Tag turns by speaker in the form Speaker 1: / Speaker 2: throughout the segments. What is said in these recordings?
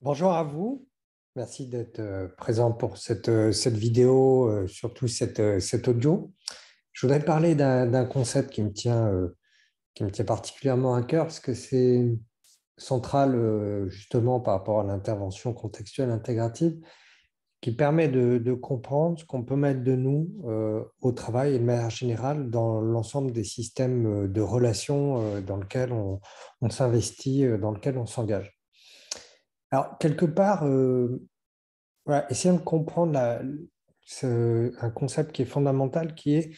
Speaker 1: Bonjour à vous. Merci d'être présent pour cette vidéo, surtout cet audio. Je voudrais parler d'un concept qui me tient particulièrement à cœur parce que c'est central justement par rapport à l'intervention contextuelle intégrative qui permet de comprendre ce qu'on peut mettre de nous au travail et de manière générale dans l'ensemble des systèmes de relations dans lesquels on s'investit, dans lesquels on s'engage. Alors, quelque part, voilà, essayons de comprendre un concept qui est fondamental, qui est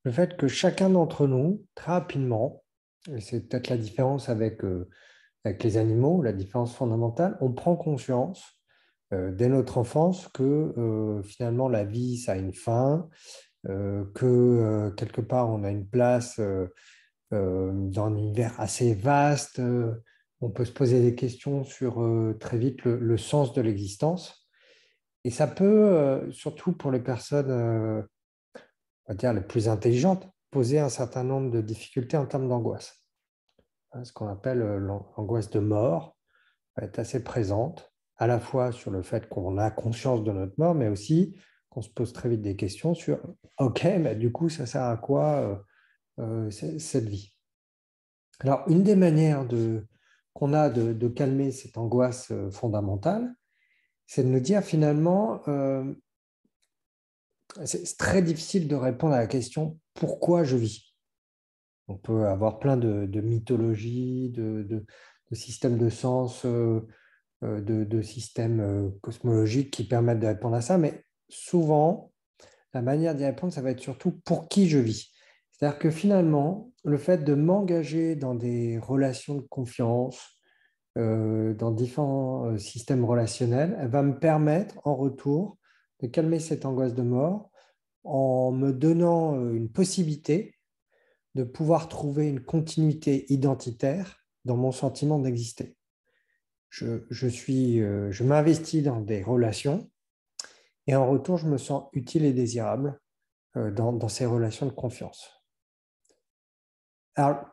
Speaker 1: le fait que chacun d'entre nous, très rapidement, et c'est peut-être la différence avec les animaux, la différence fondamentale, on prend conscience dès notre enfance que finalement la vie, ça a une fin, que quelque part on a une place dans un univers assez vaste, on peut se poser des questions sur très vite le sens de l'existence. Et ça peut, surtout pour les personnes, on va dire, les plus intelligentes, poser un certain nombre de difficultés en termes d'angoisse. Hein, ce qu'on appelle l'angoisse de mort va être assez présente, à la fois sur le fait qu'on a conscience de notre mort, mais aussi qu'on se pose très vite des questions sur, OK, mais du coup, ça sert à quoi cette vie? Alors, une des manières qu'on a de calmer cette angoisse fondamentale, c'est de nous dire finalement, c'est très difficile de répondre à la question pourquoi je vis. On peut avoir plein de mythologies, de systèmes de sens, de systèmes cosmologiques qui permettent de répondre à ça, mais souvent, la manière d'y répondre, ça va être surtout pour qui je vis. C'est-à-dire que finalement, le fait de m'engager dans des relations de confiance, dans différents systèmes relationnels, elle va me permettre en retour de calmer cette angoisse de mort en me donnant une possibilité de pouvoir trouver une continuité identitaire dans mon sentiment d'exister. Je m'investis dans des relations et en retour, je me sens utile et désirable dans ces relations de confiance. Alors,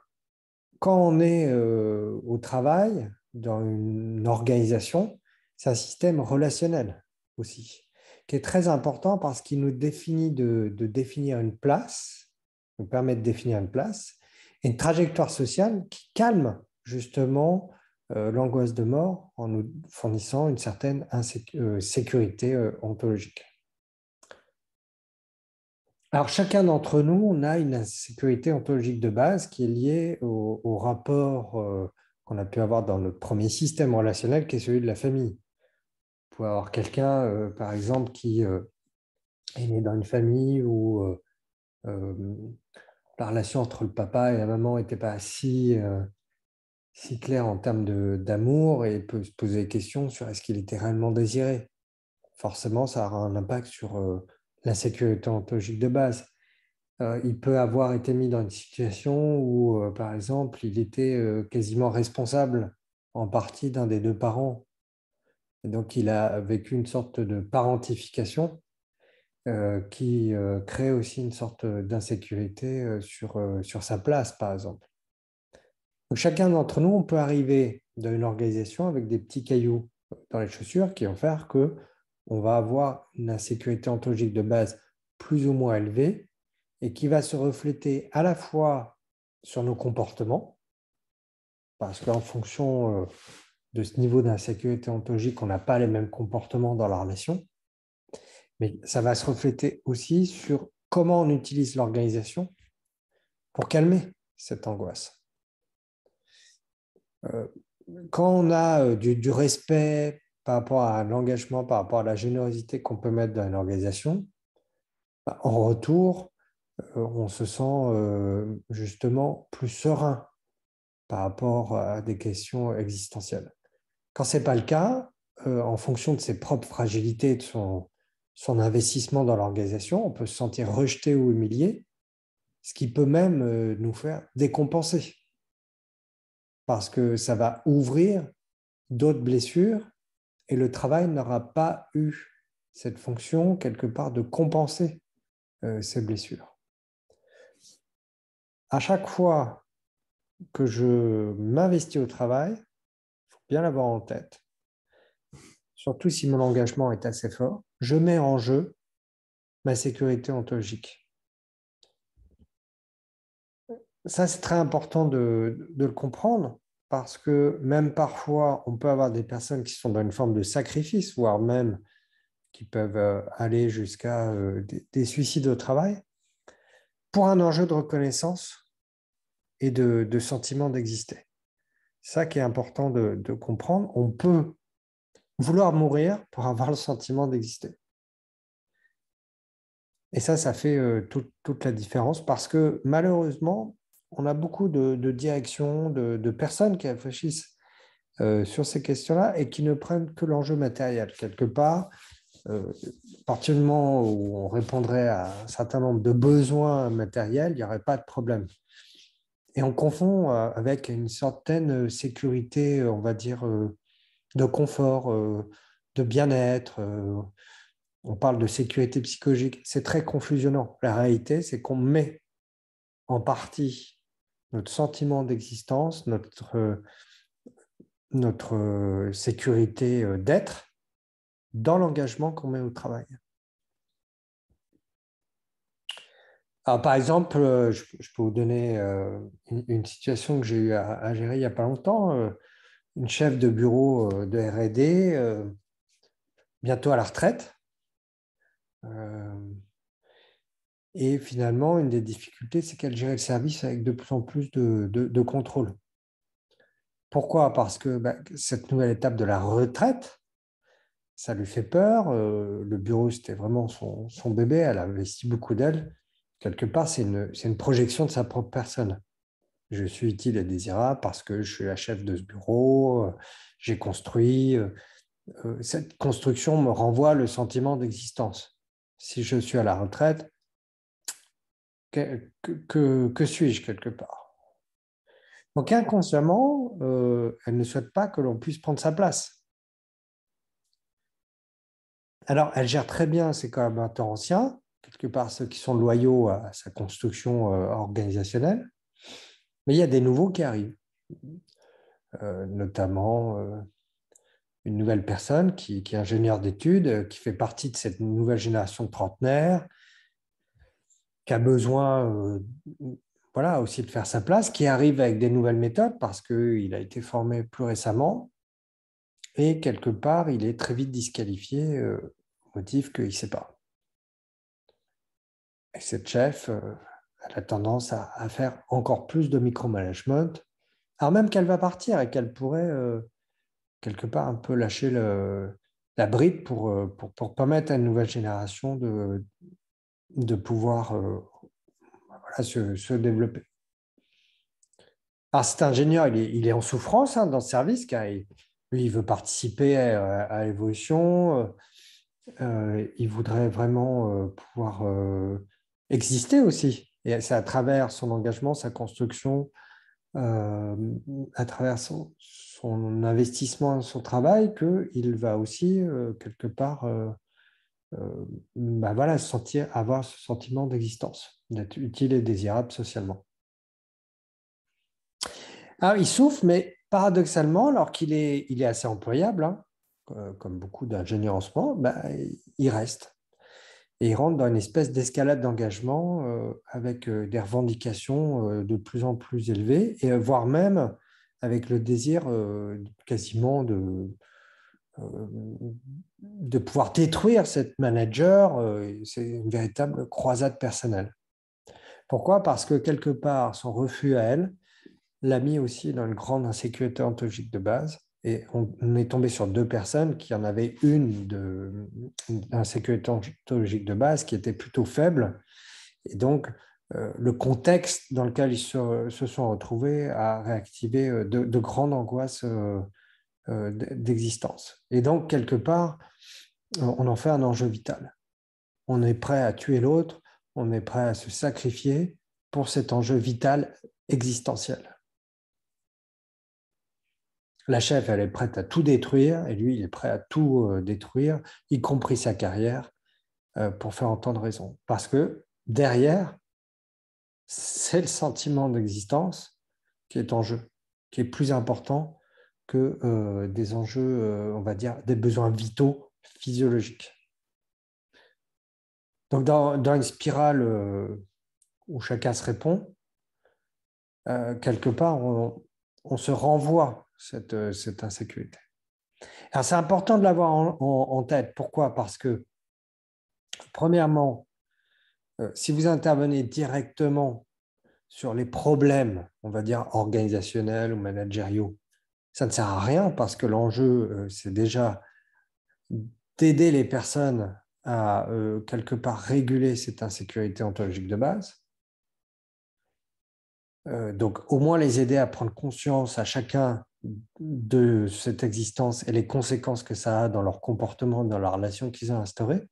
Speaker 1: quand on est au travail, dans une organisation, c'est un système relationnel aussi, qui est très important parce qu'il nous définit de définir une place, nous permet de définir une place, et une trajectoire sociale qui calme justement l'angoisse de mort en nous fournissant une certaine sécurité ontologique. Alors, chacun d'entre nous, on a une insécurité ontologique de base qui est liée au rapport qu'on a pu avoir dans notre premier système relationnel, qui est celui de la famille. Vous pouvez avoir quelqu'un, par exemple, qui est né dans une famille où la relation entre le papa et la maman n'était pas si claire en termes d'amour et peut se poser des questions sur est-ce qu'il était réellement désiré. Forcément, ça aura un impact sur l'insécurité ontologique de base. Il peut avoir été mis dans une situation où, par exemple, il était quasiment responsable en partie d'un des deux parents. Et donc, il a vécu une sorte de parentification qui crée aussi une sorte d'insécurité sur sa place, par exemple. Donc, chacun d'entre nous, on peut arriver dans une organisation avec des petits cailloux dans les chaussures qui vont faire que on va avoir une insécurité ontologique de base plus ou moins élevée et qui va se refléter à la fois sur nos comportements, parce qu'en fonction de ce niveau d'insécurité ontologique, on n'a pas les mêmes comportements dans la relation, mais ça va se refléter aussi sur comment on utilise l'organisation pour calmer cette angoisse. Quand on a du respect par rapport à l'engagement, par rapport à la générosité qu'on peut mettre dans une organisation, en retour, on se sent justement plus serein par rapport à des questions existentielles. Quand ce n'est pas le cas, en fonction de ses propres fragilités, de son investissement dans l'organisation, on peut se sentir rejeté ou humilié, ce qui peut même nous faire décompenser, parce que ça va ouvrir d'autres blessures et le travail n'aura pas eu cette fonction quelque part de compenser ces blessures. À chaque fois que je m'investis au travail, il faut bien l'avoir en tête, surtout si mon engagement est assez fort, je mets en jeu ma sécurité ontologique. Ça, c'est très important de le comprendre parce que même parfois, on peut avoir des personnes qui sont dans une forme de sacrifice, voire même qui peuvent aller jusqu'à des suicides au travail, pour un enjeu de reconnaissance et de sentiment d'exister. C'est ça qui est important de comprendre. On peut vouloir mourir pour avoir le sentiment d'exister. Et ça fait toute la différence parce que malheureusement, on a beaucoup de directions, de personnes qui réfléchissent sur ces questions-là et qui ne prennent que l'enjeu matériel. Quelque part, à partir du moment où on répondrait à un certain nombre de besoins matériels, il n'y aurait pas de problème. Et on confond avec une certaine sécurité, on va dire, de confort, de bien-être. On parle de sécurité psychologique. C'est très confusionnant. La réalité, c'est qu'on met en partie notre sentiment d'existence, notre sécurité d'être dans l'engagement qu'on met au travail. Alors, par exemple, je peux vous donner une situation que j'ai eu à gérer il n'y a pas longtemps. Une chef de bureau de R&D, bientôt à la retraite. Et finalement, une des difficultés, c'est qu'elle gérait le service avec de plus en plus de contrôle. Pourquoi? Parce que cette nouvelle étape de la retraite, ça lui fait peur. Le bureau, c'était vraiment son bébé. Elle a investi beaucoup d'elle. Quelque part, c'est une projection de sa propre personne. Je suis utile et désirable parce que je suis la chef de ce bureau. J'ai construit. Cette construction me renvoie le sentiment d'existence. Si je suis à la retraite, que suis-je quelque part? Donc inconsciemment, elle ne souhaite pas que l'on puisse prendre sa place. Alors, elle gère très bien ses collaborateurs anciens, quelque part ceux qui sont loyaux à sa construction organisationnelle, mais il y a des nouveaux qui arrivent, notamment une nouvelle personne qui est ingénieur d'études, qui fait partie de cette nouvelle génération de trentenaires, qui a besoin voilà, aussi de faire sa place, qui arrive avec des nouvelles méthodes parce qu'il a été formé plus récemment et quelque part, il est très vite disqualifié au motif qu'il ne sait pas. Et cette chef, elle a tendance à faire encore plus de micromanagement, alors même qu'elle va partir et qu'elle pourrait quelque part un peu lâcher la bride pour permettre à une nouvelle génération de pouvoir voilà, se développer. Alors cet ingénieur, il est en souffrance dans ce service car lui, il veut participer à l'évolution, il voudrait vraiment pouvoir exister aussi. Et c'est à travers son engagement, sa construction, à travers son investissement, son travail, qu'il va aussi, quelque part, voilà, avoir ce sentiment d'existence, d'être utile et désirable socialement. Alors, il souffre, mais paradoxalement, alors il est assez employable, hein, comme beaucoup d'ingénieurs en ce moment, il reste. Et il rentre dans une espèce d'escalade d'engagement avec des revendications de plus en plus élevées, et voire même avec le désir quasiment de pouvoir détruire cette manager. C'est une véritable croisade personnelle. Pourquoi? Parce que quelque part, son refus à elle l'a mis aussi dans une grande insécurité ontologique de base. Et on est tombé sur deux personnes qui en avaient une d'insécurité ontologique de base qui était plutôt faible. Et donc, le contexte dans lequel ils se sont retrouvés a réactivé de grandes angoisses d'existence. Et donc, quelque part, on en fait un enjeu vital. On est prêt à tuer l'autre, on est prêt à se sacrifier pour cet enjeu vital existentiel. La chef, elle est prête à tout détruire et lui, il est prêt à tout détruire, y compris sa carrière, pour faire entendre raison. Parce que derrière, c'est le sentiment d'existence qui est en jeu, qui est plus important que des enjeux, on va dire, des besoins vitaux physiologiques. Donc, dans une spirale où chacun se répond, quelque part, on se renvoie cette insécurité. Alors, c'est important de l'avoir en tête. Pourquoi? Parce que, premièrement, si vous intervenez directement sur les problèmes, on va dire, organisationnels ou managériaux, ça ne sert à rien parce que l'enjeu, c'est déjà d'aider les personnes à, quelque part, réguler cette insécurité ontologique de base. Donc, au moins les aider à prendre conscience à chacun de cette existence et les conséquences que ça a dans leur comportement, dans la relation qu'ils ont instaurée.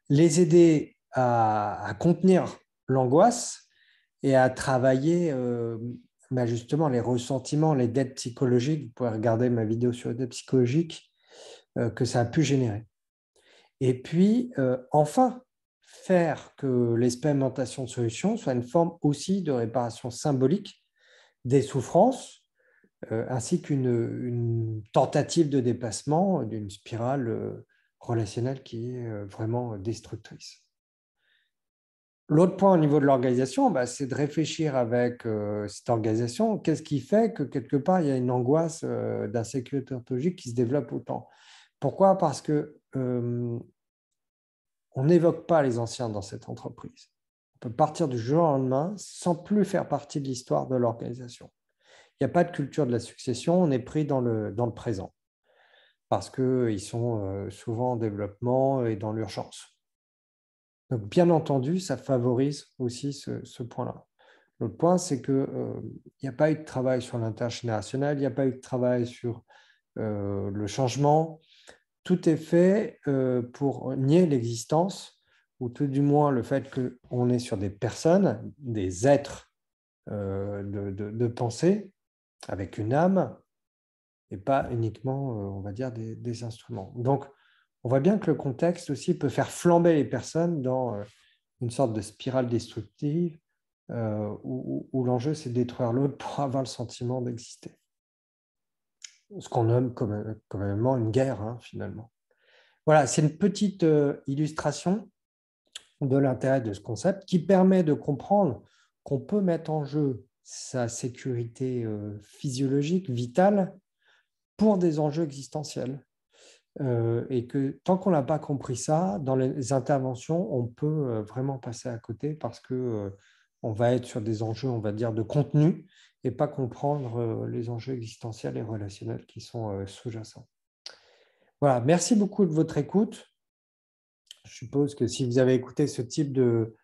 Speaker 1: Les aider à contenir l'angoisse et à travailler justement les ressentiments, les dettes psychologiques. Vous pouvez regarder ma vidéo sur les dettes psychologiques que ça a pu générer. Et puis, enfin, faire que l'expérimentation de solutions soit une forme aussi de réparation symbolique des souffrances, ainsi qu'une tentative de dépassement d'une spirale relationnelle qui est vraiment destructrice. L'autre point au niveau de l'organisation, c'est de réfléchir avec cette organisation, qu'est-ce qui fait que quelque part, il y a une angoisse d'insécurité ontologique qui se développe autant. Pourquoi? Parce que on n'évoque pas les anciens dans cette entreprise. On peut partir du jour au lendemain sans plus faire partie de l'histoire de l'organisation. Il n'y a pas de culture de la succession, on est pris dans le présent parce qu'ils sont souvent en développement et dans l'urgence. Donc, bien entendu, ça favorise aussi ce point-là. L'autre point, c'est qu'il n'y a pas eu de travail sur l'intergénérationnel, il n'y a pas eu de travail sur le changement. Tout est fait pour nier l'existence, ou tout du moins le fait qu'on est sur des personnes, des êtres de pensée, avec une âme, et pas uniquement, on va dire, des instruments. Donc, on voit bien que le contexte aussi peut faire flamber les personnes dans une sorte de spirale destructive où l'enjeu, c'est de détruire l'autre pour avoir le sentiment d'exister. Ce qu'on nomme communément une guerre, hein, finalement. Voilà, c'est une petite illustration de l'intérêt de ce concept qui permet de comprendre qu'on peut mettre en jeu sa sécurité physiologique, vitale, pour des enjeux existentiels. Et que tant qu'on n'a pas compris ça, dans les interventions, on peut vraiment passer à côté parce que on va être sur des enjeux, on va dire, de contenu et pas comprendre les enjeux existentiels et relationnels qui sont sous-jacents. Voilà, merci beaucoup de votre écoute. Je suppose que si vous avez écouté ce type de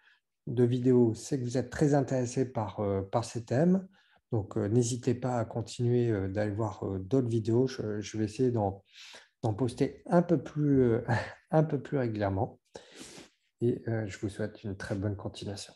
Speaker 1: vidéo, c'est que vous êtes très intéressé par ces thèmes. Donc, n'hésitez pas à continuer d'aller voir d'autres vidéos. Je vais essayer d'en poster un peu plus régulièrement. Et je vous souhaite une très bonne continuation.